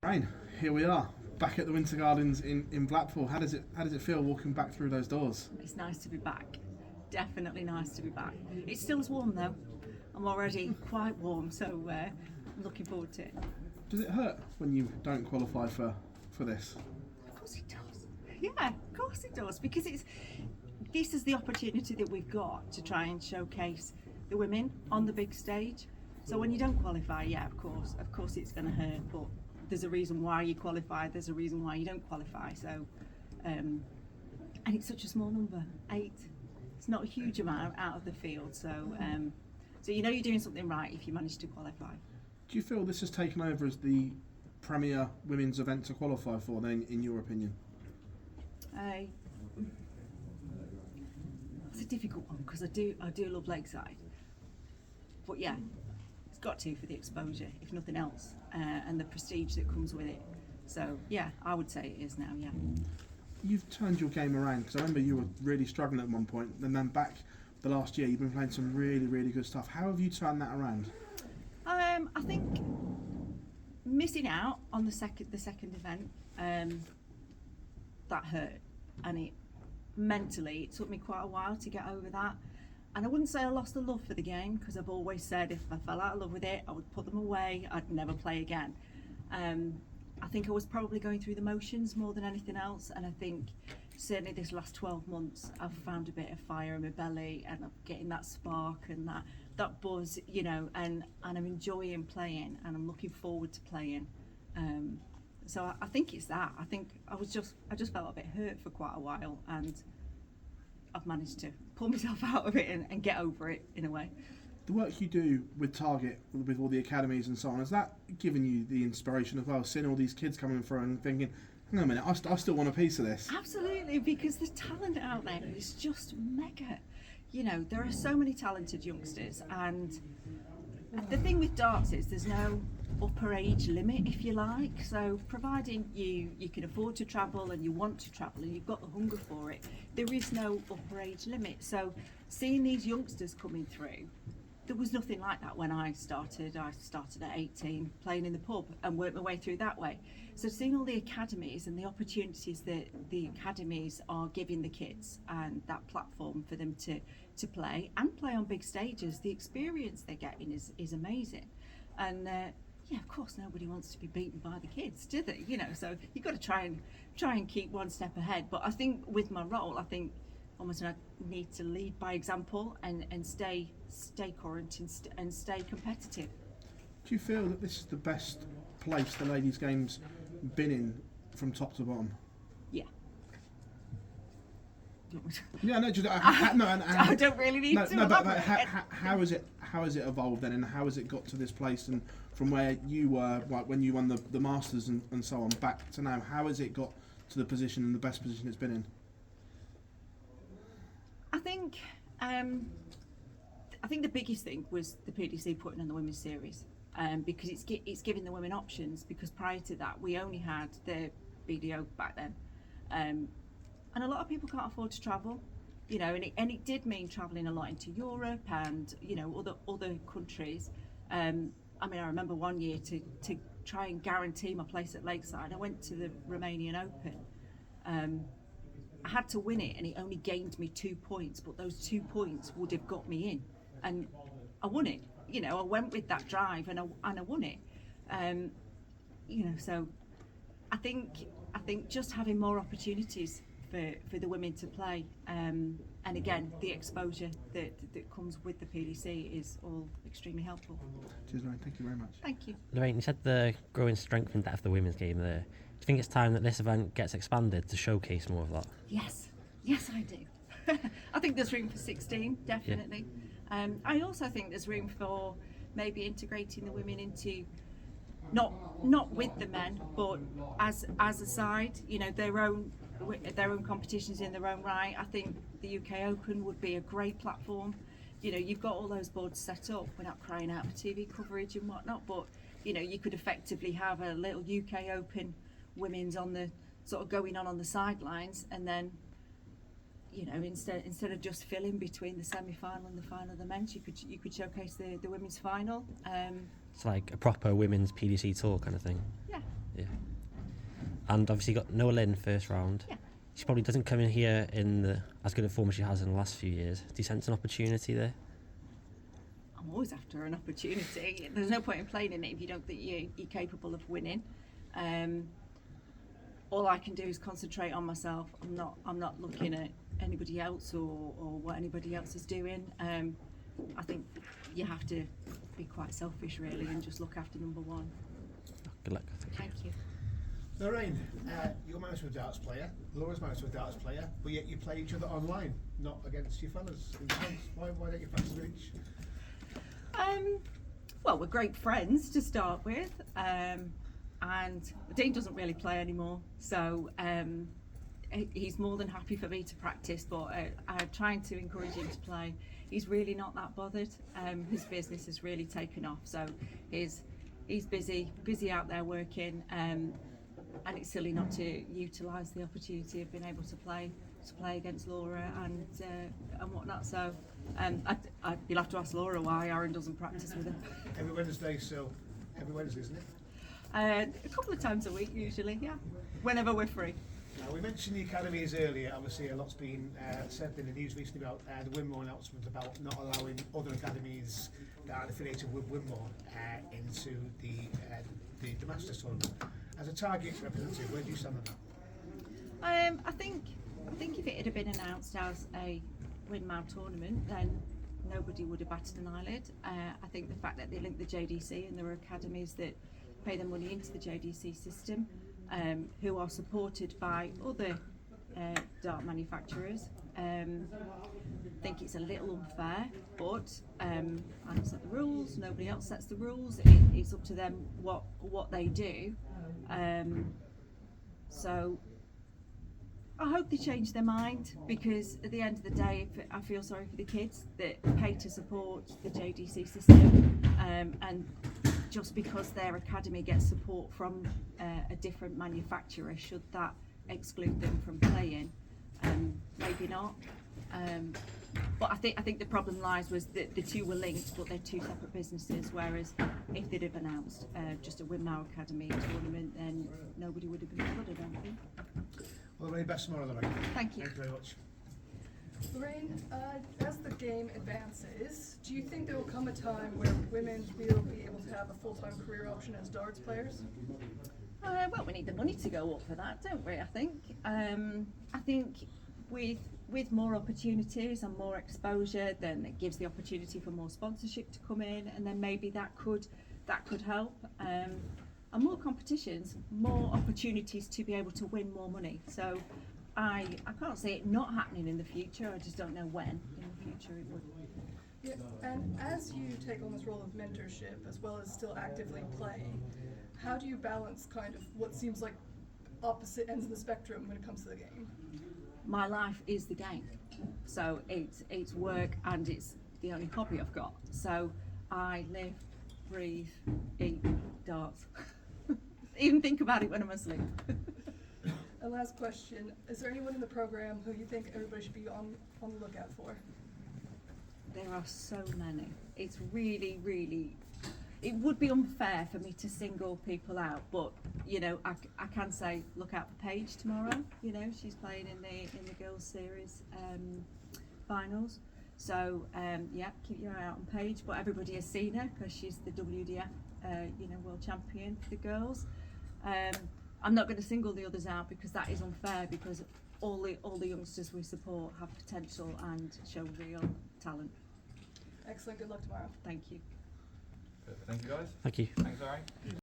Lorraine, here we are, back at the Winter Gardens in Blackpool. How does it feel walking back through those doors? It's nice to be back. Definitely nice to be back. It still is warm though. I'm already quite warm, so I'm looking forward to it. Does it hurt when you don't qualify for this? Of course it does. Yeah, of course it does, because this is the opportunity that we've got to try and showcase the women on the big stage. So when you don't qualify, yeah, of course it's going to hurt, but there's a reason why you qualify, there's a reason why you don't qualify. So and it's such a small number, 8. It's not a huge amount out of the field, so you know you're doing something right if you manage to qualify. Do you feel this has taken over as the premier women's event to qualify for then, in your opinion? It's a difficult one because I do love Lakeside, but yeah, it's got to for the exposure, if nothing else, and the prestige that comes with it. So yeah, I would say it is now. Yeah. You've turned your game around, because I remember you were really struggling at one point, and then back the last year you've been playing some really, really good stuff. How have you turned that around? I think missing out on the second event, that hurt, and it took me quite a while to get over that. And I wouldn't say I lost the love for the game, because I've always said if I fell out of love with it, I would put them away. I'd never play again. I think I was probably going through the motions more than anything else, and I think certainly this last 12 months I've found a bit of fire in my belly, and I'm getting that spark and that buzz, you know, and I'm enjoying playing, and I'm looking forward to playing. So I think it's that. I think I just felt a bit hurt for quite a while, and I've managed to pull myself out of it and get over it in a way. The work you do with Target, with all the academies and so on, has that given you the inspiration as well, seeing all these kids coming through and thinking, hang on a minute, I still want a piece of this? Absolutely, because the talent out there is just mega. You know, there are so many talented youngsters, and the thing with darts is there's no upper age limit, if you like. So providing you can afford to travel and you want to travel and you've got the hunger for it, there is no upper age limit. So seeing these youngsters coming through, there was nothing like that when I started. I started at 18 playing in the pub and worked my way through that way. So seeing all the academies and the opportunities that the academies are giving the kids, and that platform for them to play and play on big stages, the experience they're getting is amazing. And yeah, of course nobody wants to be beaten by the kids, do they? You know, so you've got to try and keep one step ahead. But I think with my role, I think almost I need to lead by example and stay current and stay competitive. Do you feel that this is the best place the ladies' game's been in from top to bottom? Yeah. Yeah, no, just, I don't really need to. No, but how has it evolved then, and how has it got to this place, and from where you were, like when you won the Masters and so on, back to now? How has it got to the position and the best position it's been in? I think the biggest thing was the PDC putting on the women's series, because it's giving the women options. Because prior to that, we only had the BDO back then, and a lot of people can't afford to travel, you know, and it did mean travelling a lot into Europe and, you know, other countries. I mean, I remember one year to try and guarantee my place at Lakeside, I went to the Romanian Open. I had to win it, and it only gained me 2 points, but those 2 points would have got me in, and I won it. You know, I went with that drive, and I won it. You know, so I think just having more opportunities for the women to play, and again the exposure that comes with the PDC is all extremely helpful. Cheers, Lorraine. Thank you very much. Thank you. Lorraine, you said the growing strength and depth of the women's game there. Do you think it's time that this event gets expanded to showcase more of that? Yes, I do. I think there's room for 16, definitely. Yeah. I also think there's room for maybe integrating the women into not with the men, but as a side, you know, their own competitions in their own right. I think the UK Open would be a great platform. You know, you've got all those boards set up. We're not crying out for TV coverage and whatnot, but you know, you could effectively have a little UK Open women's on the sort of going on the sidelines, and then, you know, instead of just filling between the semi-final and the final of the men's, you could showcase the women's final. It's like a proper women's PDC tour kind of thing. Yeah. Yeah. and obviously got Noah Lynn first round. Yeah. She probably doesn't come in here in as good a form as she has in the last few years. Do you sense an opportunity there? I'm always after an opportunity. There's no point in playing in it if you don't think you're capable of winning. All I can do is concentrate on myself. I'm not looking at anybody else or what anybody else is doing. I think you have to be quite selfish really and just look after number one. Good luck. Thank you. Lorraine, you're married to a darts player, Laura's married to a darts player, but yet you play each other online, not against your fellas. Why don't you practice with each? Well, we're great friends to start with, and Dean doesn't really play anymore, so he's more than happy for me to practice, but I'm trying to encourage him to play. He's really not that bothered. His business has really taken off, so he's busy out there working, and it's silly not to utilise the opportunity of being able to play against Laura and whatnot. So you'll have to ask Laura why Aaron doesn't practice with him. Every Wednesday, so every Wednesday, isn't it? A couple of times a week usually, yeah, whenever we're free. Now, we mentioned the academies earlier. Obviously, a lot's been said in the news recently about the Winmore announcement about not allowing other academies that are affiliated with Winmore into the Masters tournament. As a target representative, where do you stand on that? I think if it had been announced as a Winmore tournament, then nobody would have batted an eyelid. I think the fact that they linked the JDC and there are academies that pay their money into the JDC system, who are supported by other dart manufacturers. I think it's a little unfair, but I don't set the rules, nobody else sets the rules. It's up to them what they do. So I hope they change their mind, because at the end of the day, I feel sorry for the kids that pay to support the JDC system, and just because their academy gets support from a different manufacturer, should that exclude them from playing? Maybe not. But I think the problem lies was that the two were linked, but they're two separate businesses. Whereas if they'd have announced just a Winmore Academy tournament, then nobody would have been bothered, I don't think. Well, very best tomorrow, Lorraine. Thank you. Thank you very much. Lorraine, as the game advances, do you think there will come a time where women will be able to have a full-time career option as darts players? Well, we need the money to go up for that, don't we? I think with more opportunities and more exposure, then it gives the opportunity for more sponsorship to come in, and then maybe that could help. And more competitions, more opportunities to be able to win more money. So I can't see it not happening in the future. I just don't know when in the future it would. Yeah, and as you take on this role of mentorship as well as still actively playing, how do you balance kind of what seems like opposite ends of the spectrum when it comes to the game? My life is the game, so it's work and it's the only hobby I've got. So I live, breathe, eat darts. Even think about it when I'm asleep. And last question, is there anyone in the program who you think everybody should be on the lookout for? There are so many. It's really, it would be unfair for me to single people out, but you know, I can say look out for Paige tomorrow. You know, she's playing in the girls series finals. So yeah, keep your eye out on Paige. But everybody has seen her because she's the WDF world champion for the girls. I'm not going to single the others out because that is unfair, because all the youngsters we support have potential and show real talent. Excellent, good luck tomorrow. Thank you. Thank you, guys. Thank you. Thanks, Lorraine.